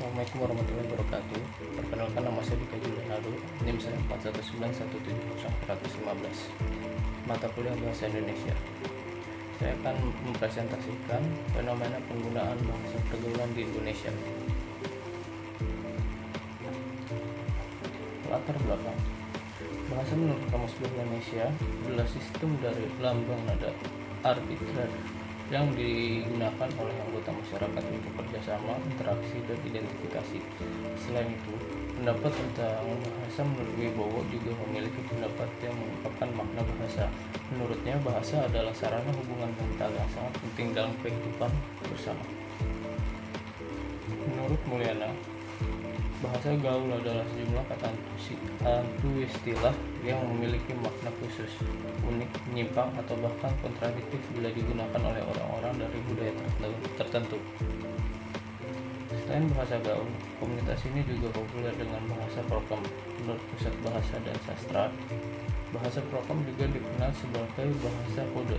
Assalamualaikum warahmatullahi wabarakatuh. Perkenalkan, nama saya Dika Julianado, NIM saya 419170-115. Mata kuliah Bahasa Indonesia. Saya akan mempresentasikan fenomena penggunaan bahasa pergaulan di Indonesia. Latar belakang. Bahasa menurut Kamus Bahasa Indonesia adalah sistem dari lambang nada arbitrer yang digunakan oleh anggota masyarakat untuk kerjasama, interaksi, dan identifikasi. Selain itu, pendapat tentang bahasa menurut Wibowo juga memiliki pendapat yang mengungkapkan makna bahasa. Menurutnya, bahasa adalah sarana hubungan mental yang sangat penting dalam kehidupan bersama. Menurut Mulyana, bahasa gaul adalah sejumlah kata antu istilah yang memiliki makna khusus, unik, menyimpang, atau bahkan kontradiktif bila digunakan oleh orang-orang dari budaya tertentu. Selain bahasa gaul, komunitas ini juga populer dengan bahasa prokem. Menurut Pusat Bahasa dan Sastra, bahasa prokem juga dikenal sebagai bahasa kode.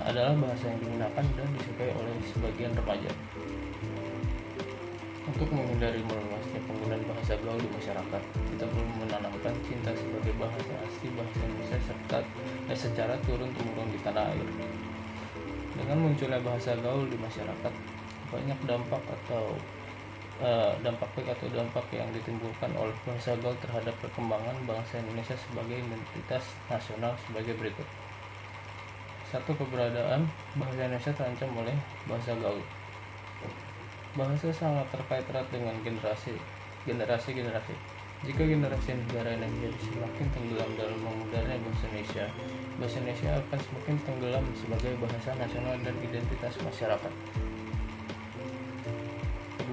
Adalah bahasa yang digunakan dan disukai oleh sebagian remaja. Untuk menghindari meluasnya penggunaan bahasa gaul di masyarakat, kita perlu menanamkan cinta sebagai bahasa asli bahasa Indonesia secara turun-temurun di tanah air. Dengan munculnya bahasa gaul di masyarakat, banyak dampak baik atau dampak yang ditimbulkan oleh bahasa gaul terhadap perkembangan bangsa Indonesia sebagai identitas nasional sebagai berikut. 1. Keberadaan bahasa Indonesia terancam oleh bahasa gaul. Bahasa sangat terkait erat dengan generasi. Jika generasi negara Indonesia semakin tenggelam dalam memudarnya bahasa Indonesia akan semakin tenggelam sebagai bahasa nasional dan identitas masyarakat.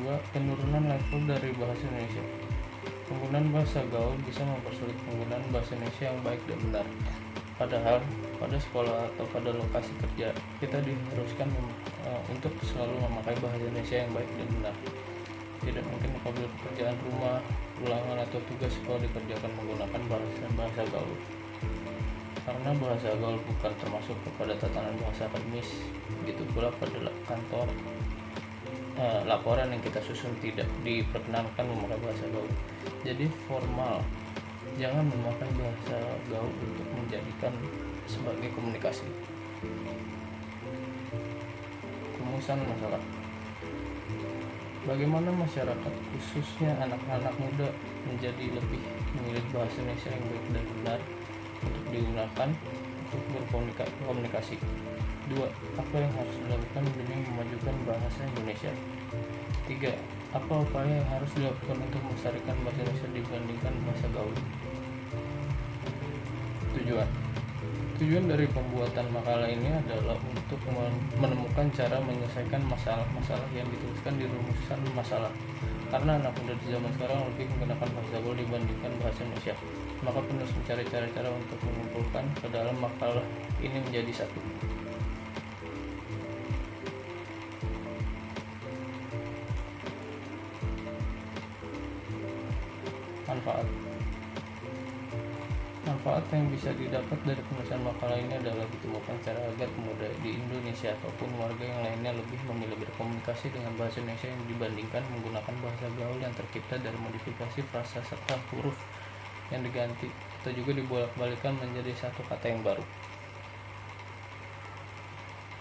2. Penurunan level dari bahasa Indonesia. Penggunaan bahasa gaul bisa mempersulit penggunaan bahasa Indonesia yang baik dan benar. Padahal pada sekolah atau pada lokasi kerja kita diharuskan untuk selalu memakai bahasa Indonesia yang baik dan benar. Tidak mungkin apabila pekerjaan rumah, ulangan, atau tugas sekolah dikerjakan menggunakan bahasa gaul. Karena bahasa gaul bukan termasuk kepada tatanan bahasa akademis, begitu pula pada kantor laporan yang kita susun tidak diperkenankan memakai bahasa gaul. Jadi formal, jangan memakai bahasa gaul untuk menjadikan sebagai komunikasi. Rumusan masalah. Bagaimana masyarakat, khususnya anak-anak muda, menjadi lebih memilih bahasa Indonesia yang baik dan benar untuk digunakan untuk berkomunikasi. 2. Apa yang harus dilakukan demi memajukan bahasa Indonesia? 3. Apa upaya yang harus dilakukan untuk melestarikan bahasa Indonesia dibandingkan bahasa gaul? Tujuan dari pembuatan makalah ini adalah untuk menemukan cara menyelesaikan masalah-masalah yang dituliskan di rumusan masalah. Karena anak muda di zaman sekarang lebih menggunakan bahasa gaul dibandingkan bahasa Indonesia, maka penulis mencari cara-cara untuk mengumpulkan ke dalam makalah ini menjadi satu. Manfaat yang bisa didapat dari penulisan makalah ini adalah ditemukan cara agar pemuda di Indonesia ataupun warga yang lainnya lebih memilih berkomunikasi dengan bahasa Indonesia yang dibandingkan menggunakan bahasa gaul yang tercipta dari modifikasi frasa serta huruf yang diganti atau juga dibolak-balikan menjadi satu kata yang baru.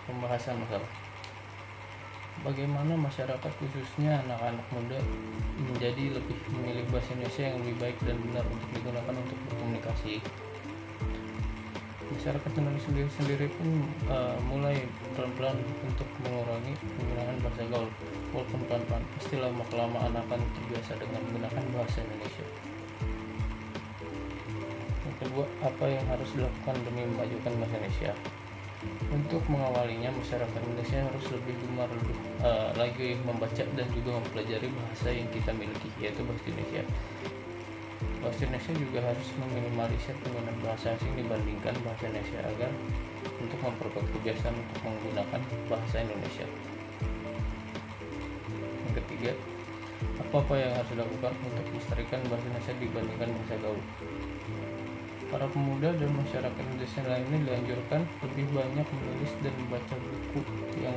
Pembahasan masalah. Bagaimana masyarakat, khususnya anak-anak muda, menjadi lebih memilih bahasa Indonesia yang lebih baik dan benar untuk digunakan untuk berkomunikasi. Masyarakat Indonesia sendiri pun mulai pelan-pelan untuk mengurangi penggunaan bahasa gaul. Walaupun pelan-pelan, pasti lama-kelamaan akan terbiasa dengan menggunakan bahasa Indonesia. Yang kedua, apa yang harus dilakukan demi memajukan bahasa Indonesia? Untuk mengawalinya, masyarakat Indonesia harus lebih gemar lagi membaca dan juga mempelajari bahasa yang kita miliki, yaitu bahasa Indonesia. Bahasa Indonesia juga harus meminimalisir penggunaan bahasa asing dibandingkan bahasa Indonesia agar untuk memperkuat kebiasaan untuk menggunakan bahasa Indonesia. Yang ketiga, apa yang harus dilakukan untuk melestarikan bahasa Indonesia dibandingkan bahasa gaul? Para pemuda dan masyarakat Indonesia lainnya dianjurkan lebih banyak menulis dan membaca buku yang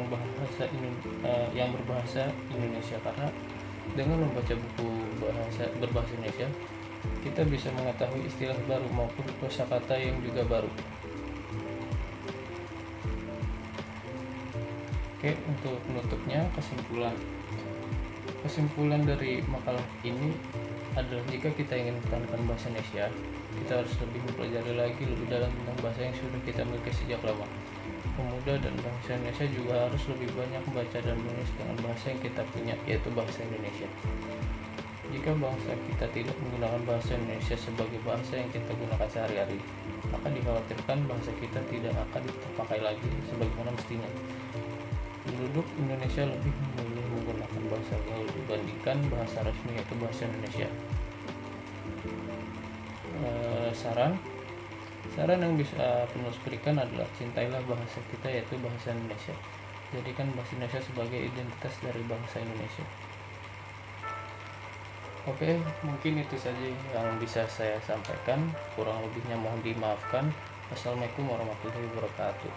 berbahasa Indonesia, karena dengan membaca buku berbahasa Indonesia, kita bisa mengetahui istilah baru maupun kosakata yang juga baru. Oke, untuk penutupnya, kesimpulan dari makalah ini adalah jika kita ingin mempertahankan bahasa Indonesia, kita harus lebih mempelajari lagi lebih dalam tentang bahasa yang sudah kita miliki sejak lama. Pemuda dan bangsa Indonesia juga harus lebih banyak membaca dan menulis dengan bahasa yang kita punya, yaitu bahasa Indonesia. Jika bangsa kita tidak menggunakan bahasa Indonesia sebagai bahasa yang kita gunakan sehari-hari, maka dikhawatirkan bahasa kita tidak akan terpakai lagi sebagaimana mestinya. Penduduk Indonesia lebih memilih menggunakan bahasa gaul dibandingkan bahasa resmi, yaitu bahasa Indonesia. Saran yang bisa penulis berikan adalah cintailah bahasa kita, yaitu bahasa Indonesia. Jadikan bahasa Indonesia sebagai identitas dari bangsa Indonesia. Oke, mungkin itu saja yang bisa saya sampaikan. Kurang lebihnya mohon dimaafkan. Wassalamualaikum warahmatullahi wabarakatuh.